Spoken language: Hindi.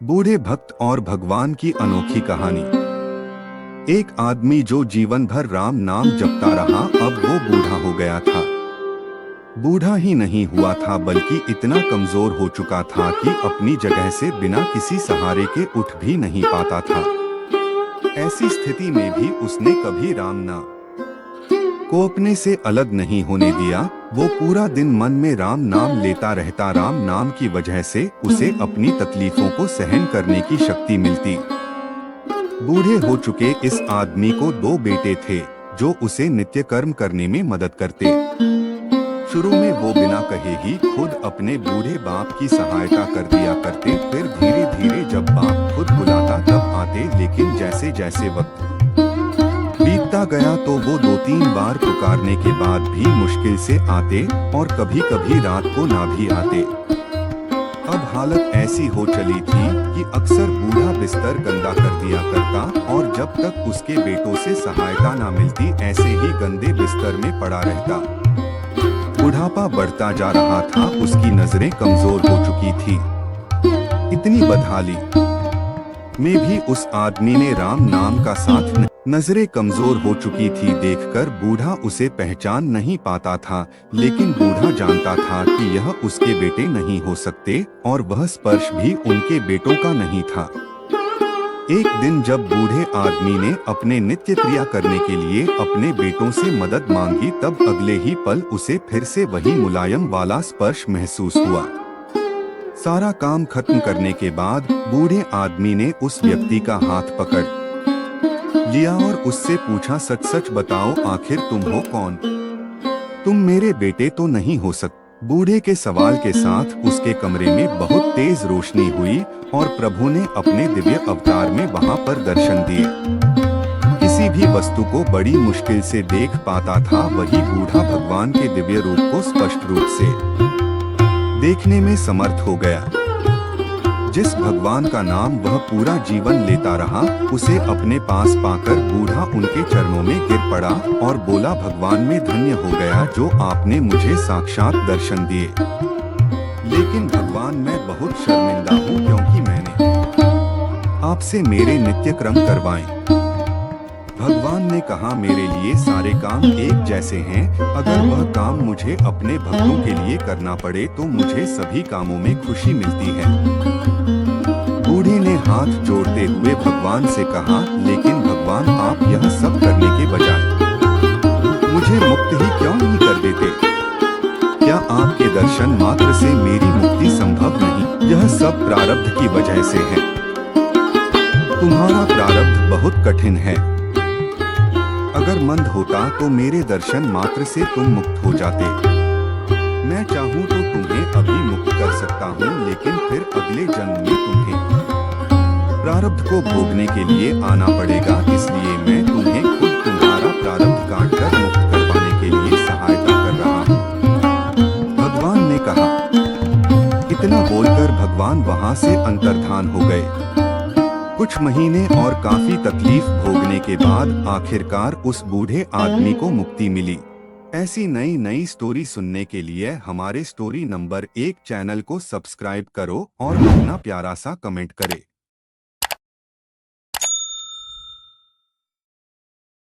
बूढ़े भक्त और भगवान की अनोखी कहानी। एक आदमी जो जीवन भर राम नाम जपता रहा, अब वो बूढ़ा हो गया था। बूढ़ा ही नहीं हुआ था बल्कि इतना कमजोर हो चुका था कि अपनी जगह से बिना किसी सहारे के उठ भी नहीं पाता था। ऐसी स्थिति में भी उसने कभी राम नाम को अपने से अलग नहीं होने दिया। वो पूरा दिन मन में राम नाम लेता रहता। राम नाम की वजह से उसे अपनी तकलीफों को सहन करने की शक्ति मिलती। बूढ़े हो चुके इस आदमी को 2 बेटे थे जो उसे नित्य कर्म करने में मदद करते। शुरू में वो बिना कहे ही खुद अपने बूढ़े बाप की सहायता कर दिया करते, फिर धीरे धीरे जब बाप खुद बुलाता तब आते। लेकिन जैसे जैसे वक्त बीतता गया तो वो 2-3 बार पुकारने के बाद भी मुश्किल से आते और कभी कभी रात को ना भी आते। अब हालत ऐसी हो चली थी कि अक्सर बूढ़ा बिस्तर गंदा कर दिया करता और जब तक उसके बेटों से सहायता ना मिलती ऐसे ही गंदे बिस्तर में पड़ा रहता। बुढ़ापा बढ़ता जा रहा था, उसकी नजरें कमजोर हो चुकी थी। इतनी बदहाली में भी उस आदमी ने राम नाम का साथ नजरें कमजोर हो चुकी थी देखकर बूढ़ा उसे पहचान नहीं पाता था। लेकिन बूढ़ा जानता था कि यह उसके बेटे नहीं हो सकते और वह स्पर्श भी उनके बेटों का नहीं था। एक दिन जब बूढ़े आदमी ने अपने नित्य क्रिया करने के लिए अपने बेटों से मदद मांगी तब अगले ही पल उसे फिर से वही मुलायम वाला स्पर्श महसूस हुआ। सारा काम खत्म करने के बाद बूढ़े आदमी ने उस व्यक्ति का हाथ पकड़ लिया और उससे पूछा, सच सच बताओ आखिर तुम हो कौन? तुम मेरे बेटे तो नहीं हो सकते। बूढ़े के सवाल के साथ उसके कमरे में बहुत तेज रोशनी हुई और प्रभु ने अपने दिव्य अवतार में वहां पर दर्शन दिए। किसी भी वस्तु को बड़ी मुश्किल से देख पाता था, वही बूढ़ा भगवान के दिव्य रूप को स्पष्ट रूप से देखने में समर्थ हो गया। जिस भगवान का नाम वह पूरा जीवन लेता रहा, उसे अपने पास पाकर बूढ़ा उनके चरणों में गिर पड़ा और बोला, भगवान मैं धन्य हो गया जो आपने मुझे साक्षात दर्शन दिए। लेकिन भगवान मैं बहुत शर्मिंदा हूँ क्योंकि मैंने आपसे मेरे नित्य क्रम करवाए। भगवान ने कहा, मेरे लिए सारे काम एक जैसे हैं। अगर वह काम मुझे अपने भक्तों के लिए करना पड़े तो मुझे सभी कामों में खुशी मिलती है। बूढ़े ने हाथ जोड़ते हुए भगवान से कहा, लेकिन भगवान आप यह सब करने के बजाय मुझे मुक्त ही क्यों नहीं कर देते? क्या आपके दर्शन मात्र से मेरी मुक्ति संभव नहीं? यह सब प्रारब्ध की वजह से है। तुम्हारा प्रारब्ध बहुत कठिन है। अगर मंद होता तो मेरे दर्शन मात्र से तुम मुक्त हो जाते। मैं चाहूँ तो तुम्हें अभी मुक्त कर सकता हूँ, लेकिन फिर अगले जन्म में तुम्हें प्रारब्ध को भोगने के लिए आना पड़ेगा। इसलिए मैं तुम्हें खुद तुम्हारा प्रारब्ध काट कर मुक्त करवाने के लिए सहायता कर रहा हूँ, भगवान ने कहा। इतना बोलकर भगवान वहाँ से अंतर्धान हो गए। कुछ महीने और काफी तकलीफ भोगने के बाद आखिरकार उस बूढ़े आदमी को मुक्ति मिली। ऐसी नई नई स्टोरी सुनने के लिए हमारे स्टोरी नंबर 1 चैनल को सब्सक्राइब करो और अपना प्यारा सा कमेंट करे।